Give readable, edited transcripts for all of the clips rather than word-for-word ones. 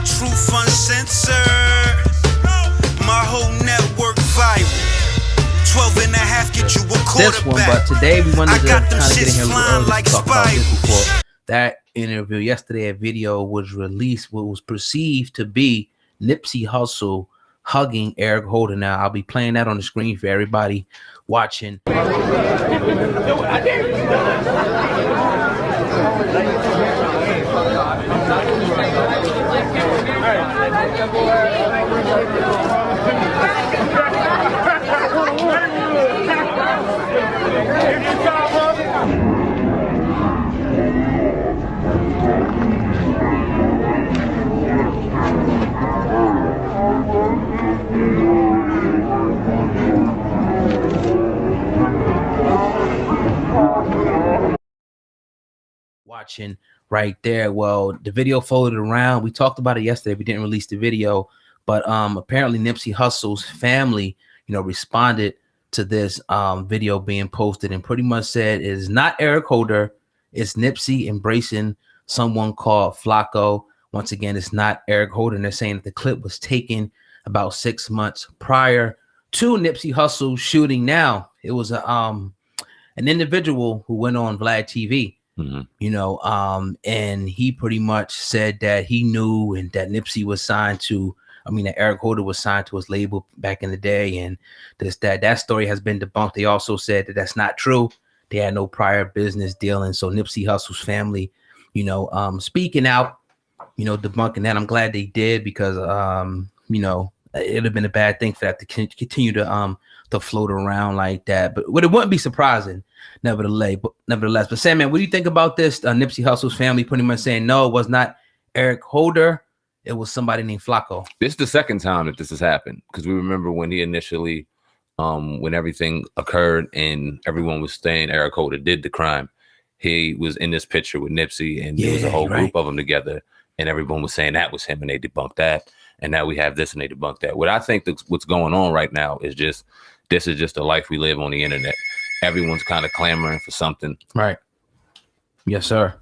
truth uncensored. My whole network viral. 12 and a half get you a quarterback. This one, but today we wanted to kind of get in here a little early like to talk about this before that interview. Yesterday, a video was released what was perceived to be Nipsey Hussle hugging Eric Holder. Now, I'll be playing that on the screen for everybody watching. Watching right there. Well, the video floated around. We talked about it yesterday. We didn't release the video, but apparently Nipsey Hussle's family, responded to this video being posted and pretty much said it is not Eric Holder, it's Nipsey embracing someone called Flacco. Once again, it's not Eric Holder. And they're saying that the clip was taken about 6 months prior to Nipsey Hussle's shooting. Now, it was an individual who went on Vlad TV. And he pretty much said that he knew and that Nipsey was signed to, that Eric Holder was signed to his label back in the day, and that story has been debunked. They also said that that's not true. They had no prior business dealing. So Nipsey Hussle's family, speaking out, debunking that. I'm glad they did because, it'd have been a bad thing for that to continue to float around like that. But it wouldn't be surprising, nevertheless. But Sam, man, what do you think about this? Nipsey Hussle's family pretty much saying no, it was not Eric Holder, it was somebody named Flacco. This is the second time that this has happened, because we remember when he initially, when everything occurred and everyone was saying Eric Holder did the crime, he was in this picture with Nipsey, and there was a whole group of them together, and everyone was saying that was him, and they debunked that. And now we have this, and they debunked that. What I think what's going on right now is this is just the life we live on the internet. Everyone's kind of clamoring for something. Right. Yes, sir.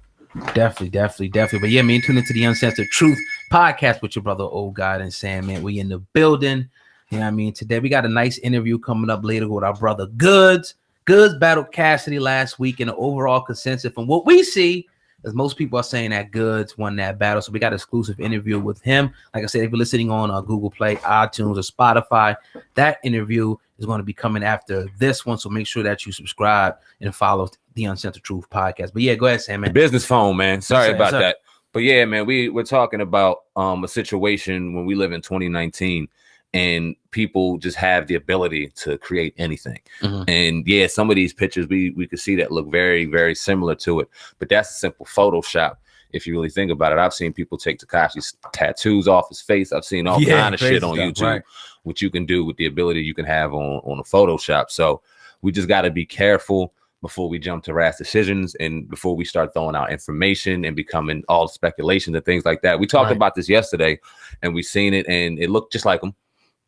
Definitely. But yeah, man, tune into the Uncensored Truth Podcast with your brother, Old God, and Sam, man. We in the building. You know what I mean? Today we got a nice interview coming up later with our brother Goods. Goods battled Cassidy last week in the overall consensus. From what we see, as most people are saying that Goods won that battle. So we got an exclusive interview with him. Like I said, if you're listening on Google Play, iTunes, or Spotify, that interview is going to be coming after this one. So make sure that you subscribe and follow the Uncensored Truth Podcast. But yeah, go ahead, Sam, man. Business phone, man. Sorry about that. But yeah, man, we're talking about a situation when we live in 2019 and people just have the ability to create anything. And yeah, some of these pictures we could see that look very, very similar to it, but that's a simple Photoshop. If you really think about it, I've seen people take Tekashi's tattoos off his face. I've seen all kind of shit on YouTube, what you can do with the ability you can have on a Photoshop. So we just got to be careful before we jump to rash decisions and before we start throwing out information and becoming all speculation and things like that. We talked about this yesterday, and we seen it, and it looked just like him.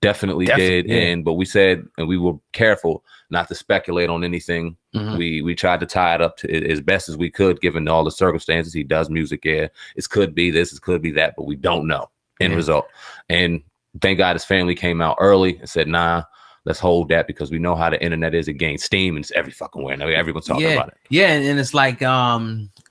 Definitely did. But we said, and we were careful not to speculate on anything. We tried to tie it up to as best as we could, given all the circumstances. He does music. Yeah, it could be this, it could be that, but we don't know end result. And thank God his family came out early and said, nah, let's hold that, because we know how the internet is. It gains steam, and it's every fucking where. Now everyone's talking about it. Yeah, and it's like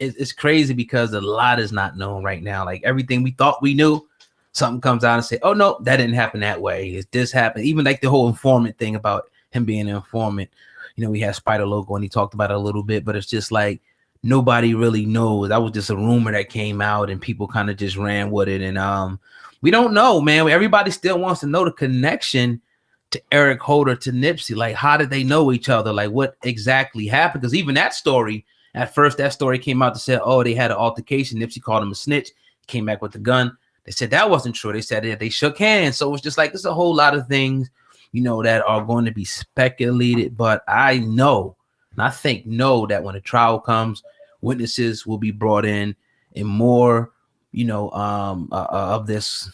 it's crazy because a lot is not known right now. Like everything we thought we knew, something comes out and say, oh no, that didn't happen that way. It's this happened. Even like the whole informant thing about him being an informant. We had Spider Logo and he talked about it a little bit, but it's just like nobody really knows. That was just a rumor that came out and people kind of just ran with it. And we don't know, man. Everybody still wants to know the connection to Eric Holder to Nipsey. Like, how did they know each other? Like, what exactly happened? Because even that story, at first, that story came out to say, oh, they had an altercation. Nipsey called him a snitch. Came back with the gun. They said that wasn't true. They said that they shook hands. So it's just like, it's a whole lot of things, that are going to be speculated. But I know, and I know that when the trial comes, witnesses will be brought in, and more, of this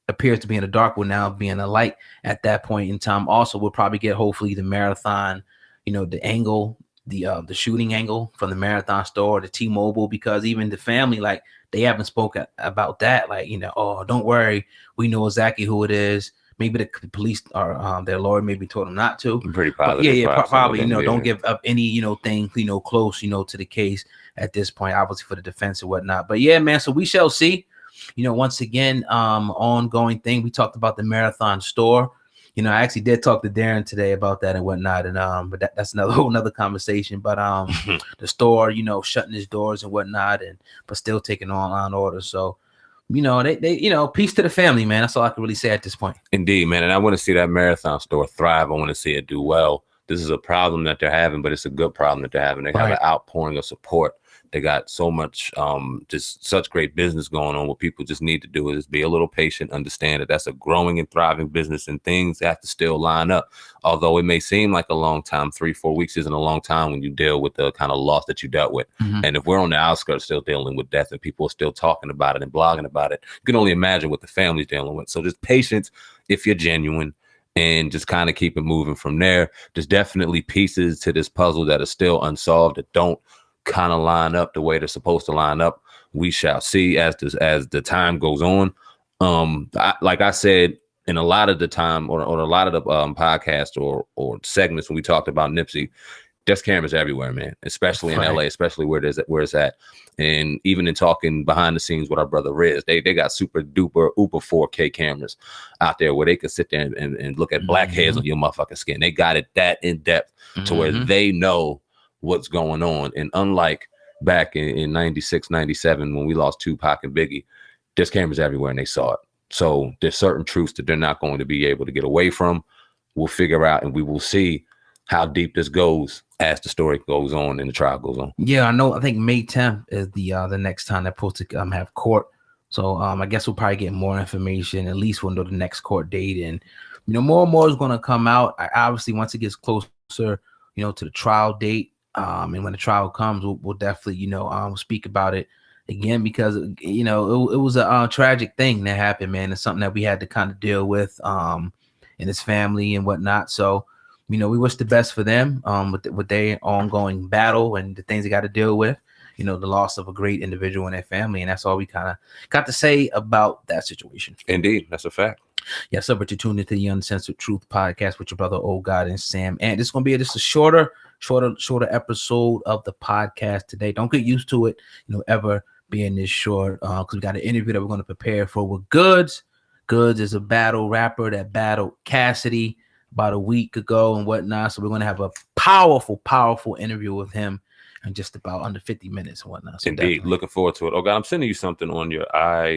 appears to be in the dark will now be in the light at that point in time. Also, we'll probably get hopefully the marathon, the angle, the shooting angle from the Marathon store, the T-Mobile, because even the family, like they haven't spoken about that. Like, you know, oh, don't worry, we know exactly who it is. Maybe the police or their lawyer maybe told them not to. I'm pretty positive. Probably. You know, don't give up any, you know, thing, you know, close, you know, to the case at this point, obviously for the defense and whatnot. But yeah, man. So we shall see. You know, once again, ongoing thing. We talked about the Marathon store. You know, I actually did talk to Darren today about that and whatnot, and but that's another whole nother conversation. But the store, you know, shutting its doors and whatnot, but still taking online orders. So, you know, they you know, peace to the family, man. That's all I can really say at this point. Indeed, man. And I want to see that Marathon store thrive. I want to see it do well. This is a problem that they're having, but it's a good problem that they're having. They have an outpouring of support. They got so much, just such great business going on. What people just need to do is be a little patient, understand that that's a growing and thriving business, and things have to still line up. Although it may seem like a long time, 3-4 weeks isn't a long time when you deal with the kind of loss that you dealt with. And if we're on the outskirts still dealing with death and people are still talking about it and blogging about it, you can only imagine what the family's dealing with. So just patience if you're genuine, and just kind of keep it moving from there. There's definitely pieces to this puzzle that are still unsolved, that don't kind of line up the way they're supposed to line up. We shall see as the time goes on. Like I said, in a lot of the time or a lot of the podcasts or segments when we talked about Nipsey, there's cameras everywhere, man, especially in LA, especially where it's at. And even in talking behind the scenes with our brother Riz, they got super duper 4K cameras out there where they could sit there and look at blackheads on your motherfucking skin. They got it that in depth to where they know what's going on. And unlike back in 96, 97, when we lost Tupac and Biggie, there's cameras everywhere and they saw it. So there's certain truths that they're not going to be able to get away from. We'll figure out and we will see how deep this goes as the story goes on and the trial goes on. Yeah, I know. I think May 10th is the next time they're supposed to have court. So I guess we'll probably get more information. At least we'll know the next court date, and you know, more and more is going to come out. Obviously, once it gets closer, you know, to the trial date, and when the trial comes, we'll definitely, you know, speak about it again, because you know it was a tragic thing that happened, man. It's something that we had to kind of deal with in his family and whatnot. So, you know, we wish the best for them with their ongoing battle and the things they got to deal with. You know, the loss of a great individual in their family, and that's all we kind of got to say about that situation. Indeed, that's a fact. Yeah, so but you tuned into the Uncensored Truth Podcast with your brother Old God and Sam, and this is gonna be just a shorter episode of the podcast today. Don't get used to it, you know, ever being this short, because we got an interview that we're going to prepare for with Goods. Goods is a battle rapper that battled Cassidy about a week ago and whatnot. So we're going to have a powerful interview with him in just about under 50 minutes and whatnot. So indeed, definitely. Looking forward to it. Oh God, I'm sending you something on your I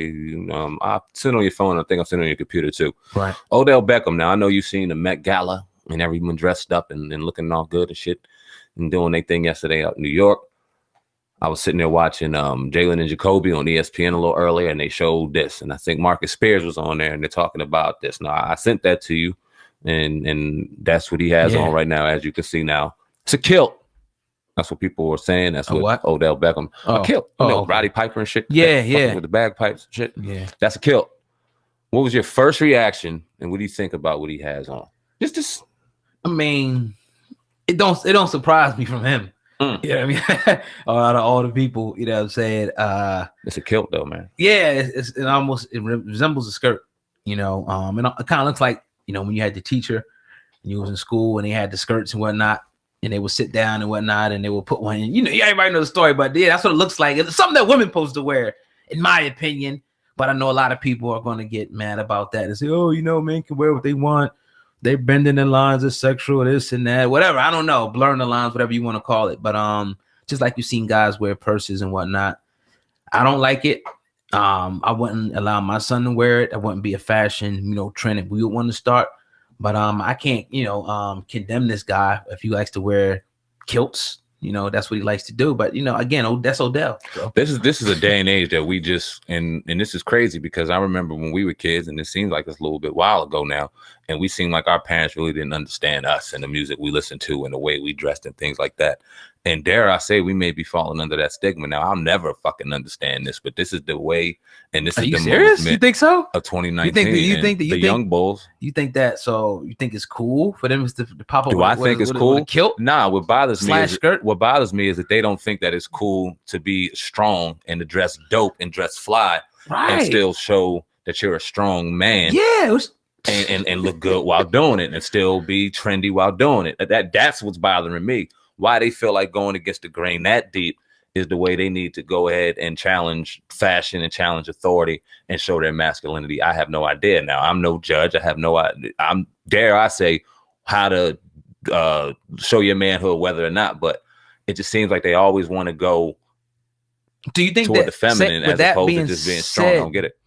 send on your phone. I think I'm sending on your computer too. Right. Odell Beckham. Now I know you've seen the Met Gala and everyone dressed up and looking all good and shit and doing their thing yesterday out in New York. I was sitting there watching Jalen and Jacoby on ESPN a little earlier, and they showed this, and I think Marcus Spears was on there, and they're talking about this. Now I sent that to you, and that's what he has on right now, as you can see now. It's a kilt. That's what people were saying. That's what Odell Beckham. A kilt. You know, Roddy Piper and shit. Yeah. With the bagpipes and shit. Yeah. That's a kilt. What was your first reaction, and what do you think about what he has on? Just. I mean, it don't surprise me from him. You know what I mean? Out of all the people, you know what I'm saying? It's a kilt though, man. Yeah, it resembles a skirt, you know. And it kind of looks like, you know, when you had the teacher and you was in school and they had the skirts and whatnot, and they would sit down and whatnot, and they would put one in. You know, everybody knows the story, but yeah, that's what it looks like. It's something that women supposed to wear, in my opinion. But I know a lot of people are going to get mad about that and say, oh, you know, men can wear what they want. They're bending the lines of sexual, this and that, whatever. I don't know, blurring the lines, whatever you want to call it. But just like you've seen guys wear purses and whatnot, I don't like it. I wouldn't allow my son to wear it. I wouldn't be a fashion, you know, trend that we would want to start. But I can't, you know, condemn this guy if he likes to wear kilts. You know, that's what he likes to do. But, you know, again, that's Odell. So. This is a day and age that we just, and this is crazy because I remember when we were kids, and it seems like it's a little bit while ago now, and we seemed like our parents really didn't understand us and the music we listened to and the way we dressed and things like that. And dare I say, we may be falling under that stigma. Now, I'll never fucking understand this, but this is the way, and this is the serious? movement. You think so? Of 2019. You think that the young bulls. You think that? So you think it's cool for them to pop up? Do I think it's cool? Kilt? Nah. What bothers me is skirt? What bothers me is that they don't think that it's cool to be strong and to dress dope and dress fly, and still show that you're a strong man. Yeah. And look good while doing it, and still be trendy while doing it. That's what's bothering me. Why they feel like going against the grain that deep is the way they need to go ahead and challenge fashion and challenge authority and show their masculinity. I have no idea. Now, I'm no judge. I have no idea. Dare I say how to show your manhood, whether or not, but it just seems like they always want to go do you think toward that the feminine as opposed to just being strong. I don't get it.